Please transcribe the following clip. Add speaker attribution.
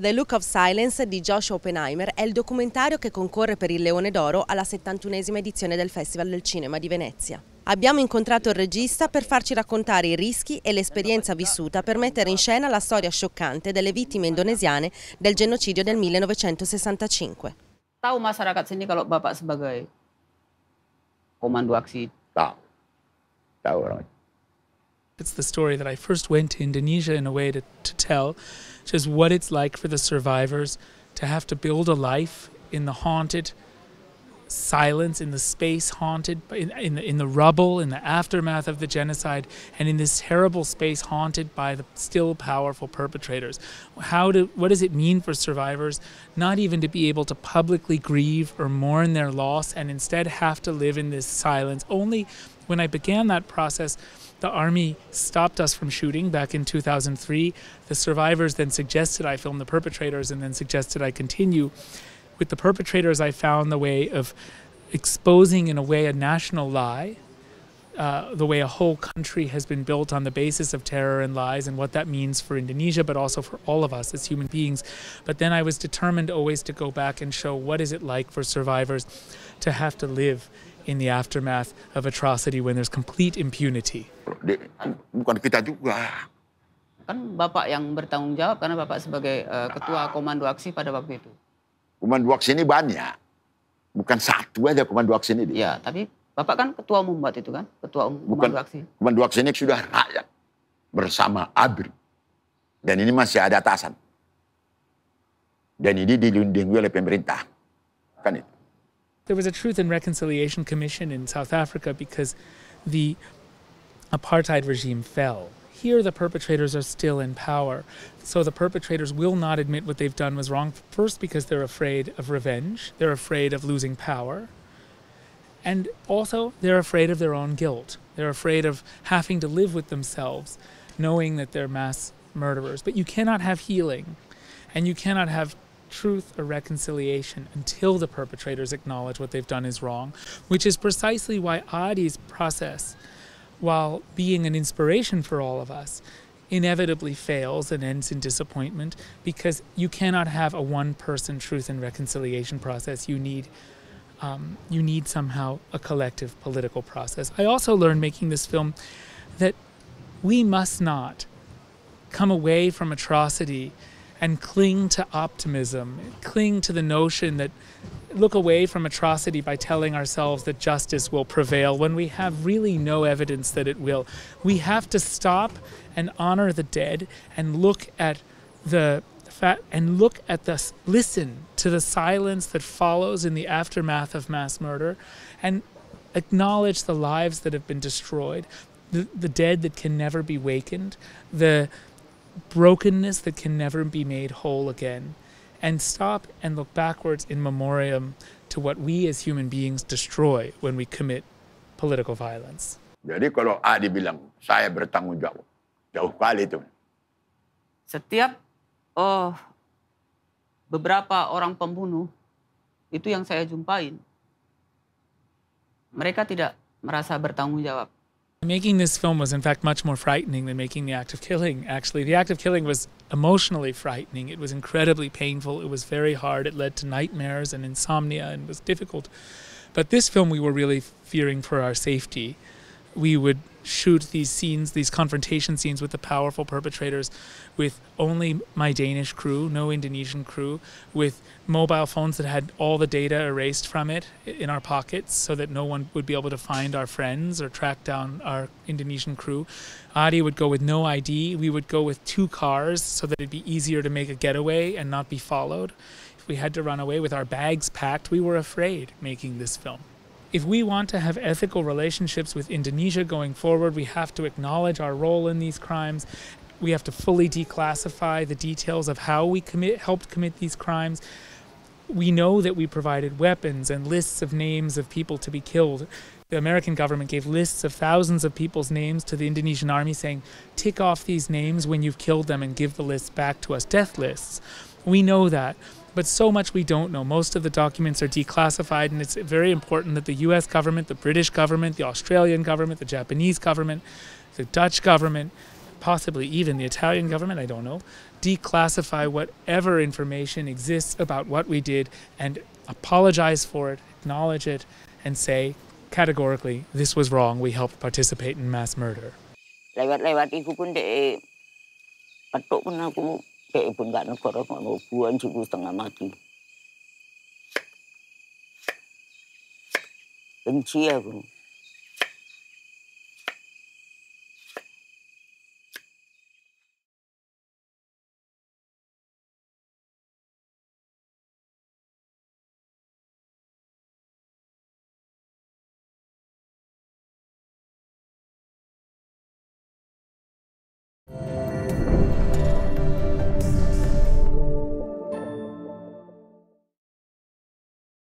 Speaker 1: The Look of Silence di Joshua Oppenheimer è il documentario che concorre per il Leone d'Oro alla 71esima edizione del Festival del Cinema di Venezia. Abbiamo incontrato il regista per farci raccontare i rischi e l'esperienza vissuta per mettere in scena la storia scioccante delle vittime indonesiane del genocidio del 1965.
Speaker 2: Tahu masyarakat sini kalau Bapak sebagai komando aksi?
Speaker 3: Tahu orang.
Speaker 4: It's the story that I first went to Indonesia in a way to tell, just what it's like for the survivors to have to build a life in the haunted silence, in the space haunted, in the rubble, in the aftermath of the genocide, and in this terrible space haunted by the still powerful perpetrators. What does it mean for survivors not even to be able to publicly grieve or mourn their loss and instead have to live in this silence? Only when I began that process, the army stopped us from shooting back in 2003. The survivors then suggested I film the perpetrators and then suggested I continue. With the perpetrators, I found the way of exposing, in a way, a national lie, the way a whole country has been built on the basis of terror and lies and what that means for Indonesia, but also for all of us as human beings. But then I was determined always to go back and show what is it like for survivors to have to live in the aftermath of atrocity when there's complete impunity.
Speaker 3: Bukan kita juga.
Speaker 2: Kan Bapak yang bertanggung jawab karena Bapak sebagai ketua komando aksi pada waktu itu.
Speaker 3: Komando aksi ini banyak. Bukan satu aja komando aksi ini.
Speaker 2: Ya, tapi Bapak kan ketua umum waktu itu kan? Ketua umum komando aksi.
Speaker 3: Komando aksi ini sudah rakyat bersama ABRI. Dan ini masih ada atasan. Dan ini dilindungi oleh pemerintah. Kan itu.
Speaker 4: There was a Truth and Reconciliation Commission in South Africa because the apartheid regime fell. Here the perpetrators are still in power. So the perpetrators will not admit what they've done was wrong. First, because they're afraid of revenge. They're afraid of losing power. And also, they're afraid of their own guilt. They're afraid of having to live with themselves, knowing that they're mass murderers. But you cannot have healing, and you cannot have truth or reconciliation until the perpetrators acknowledge what they've done is wrong, which is precisely why Adi's process, while being an inspiration for all of us, inevitably fails and ends in disappointment, because you cannot have a one-person truth and reconciliation process. You need somehow a collective political process. I also learned making this film that we must not come away from atrocity and cling to optimism, cling to the notion that look away from atrocity by telling ourselves that justice will prevail when we have really no evidence that it will. We have to stop and honor the dead and look at listen to the silence that follows in the aftermath of mass murder and acknowledge the lives that have been destroyed, the dead that can never be wakened, the brokenness that can never be made whole again, and stop and look backwards in memoriam to what we as human beings destroy when we commit political violence.
Speaker 3: Jadi kalau Adi bilang saya bertanggung jawab, jauh kali itu.
Speaker 2: Setiap beberapa orang pembunuh itu yang saya jumpain, mereka tidak merasa bertanggung jawab.
Speaker 4: Making this film was in fact much more frightening than making The Act of Killing. Actually, The Act of Killing was emotionally frightening. It was incredibly painful. It was very hard. It led to nightmares and insomnia and was difficult. But this film we were really fearing for our safety. We would shoot these scenes, these confrontation scenes with the powerful perpetrators with only my Danish crew, no Indonesian crew, with mobile phones that had all the data erased from it in our pockets so that no one would be able to find our friends or track down our Indonesian crew. Adi would go with no ID. We would go with 2 cars so that it'd be easier to make a getaway and not be followed. If we had to run away with our bags packed, we were afraid making this film. If we want to have ethical relationships with Indonesia going forward, we have to acknowledge our role in these crimes. We have to fully declassify the details of how we helped commit these crimes. We know that we provided weapons and lists of names of people to be killed. The American government gave lists of thousands of people's names to the Indonesian army saying, tick off these names when you've killed them and give the lists back to us, death lists. We know that. But so much we don't know. Most of the documents are declassified, and it's very important that the US government, the British government, the Australian government, the Japanese government, the Dutch government possibly even the Italian government, I don't know, declassify whatever information exists about what we did and apologize for it, acknowledge it, and say categorically, this was wrong, we helped participate in mass murder.
Speaker 5: Lewat-lewat iku pun dek petuk pun aku dek pun gak negara ngono buan jiku setengah mati. Benci aku.